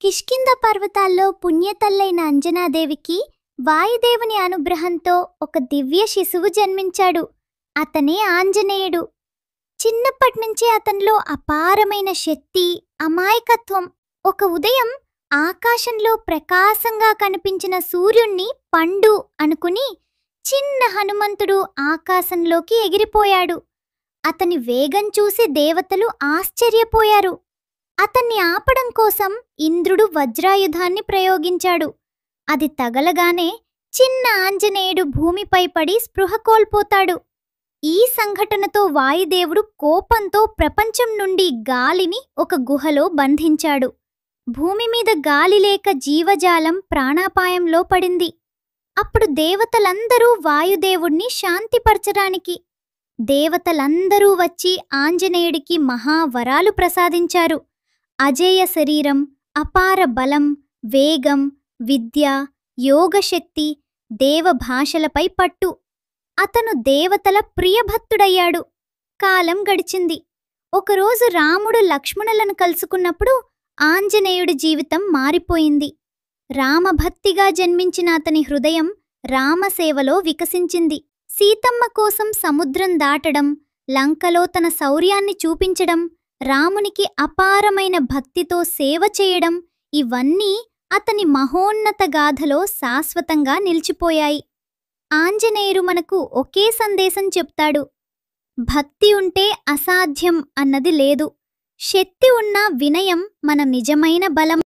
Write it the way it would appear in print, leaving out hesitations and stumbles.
కిష్కింధ పర్వతాల్లో పుణ్యతల్లైన అంజనాదేవికి వాయుదేవుని అనుగ్రహంతో ఒక దివ్య శిశువు జన్మించాడు. అతనే ఆంజనేయుడు. చిన్నప్పటినుంచి అతనిలో అపారమైన శక్తి, అమాయకత్వం. ఒక ఉదయం ఆకాశంలో ప్రకాశంగా కనిపించిన సూర్యుణ్ణి పండు అనుకుని చిన్న హనుమంతుడు ఆకాశంలోకి ఎగిరిపోయాడు. అతని వేగం చూసి దేవతలు ఆశ్చర్యపోయారు. అతన్ని ఆపడం కోసం ఇంద్రుడు వజ్రాయుధాన్ని ప్రయోగించాడు. అది తగలగానే చిన్న ఆంజనేయుడు భూమిపై పడి స్పృహ కోల్పోతాడు. ఈ సంఘటనతో వాయుదేవుడు కోపంతో ప్రపంచం నుండి గాలిని ఒక గుహలో బంధించాడు. భూమి మీద గాలి లేక జీవజాలం ప్రాణాపాయంలో పడింది. అప్పుడు దేవతలందరూ వాయుదేవుణ్ణి శాంతిపరచడానికి దేవతలందరూ వచ్చి ఆంజనేయుడికి మహావరాలు ప్రసాదించారు. అజేయ శరీరం, అపార బలం, వేగం, విద్య, యోగశక్తి, దేవభాషలపై పట్టు. అతను దేవతల ప్రియభక్తుడయ్యాడు. కాలం గడిచింది. ఒకరోజు రాముడు లక్ష్మణులను కలుసుకున్నప్పుడు ఆంజనేయుడి జీవితం మారిపోయింది. రామభక్తిగా జన్మించిన అతని హృదయం రామసేవలో వికసించింది. సీతమ్మ కోసం సముద్రం దాటడం, లంకలో తన శౌర్యాన్ని చూపించడం, రామునికి అపారమైన భక్తితో సేవ చేయడం, ఇవన్నీ అతని మహోన్నత గాథలో శాశ్వతంగా నిలిచిపోయాయి. ఆంజనేయుడు మనకు ఒకే సందేశం చెప్తాడు: భక్తి ఉంటే అసాధ్యం అన్నది లేదు. శక్తి ఉన్న వినయం మన నిజమైన బలం.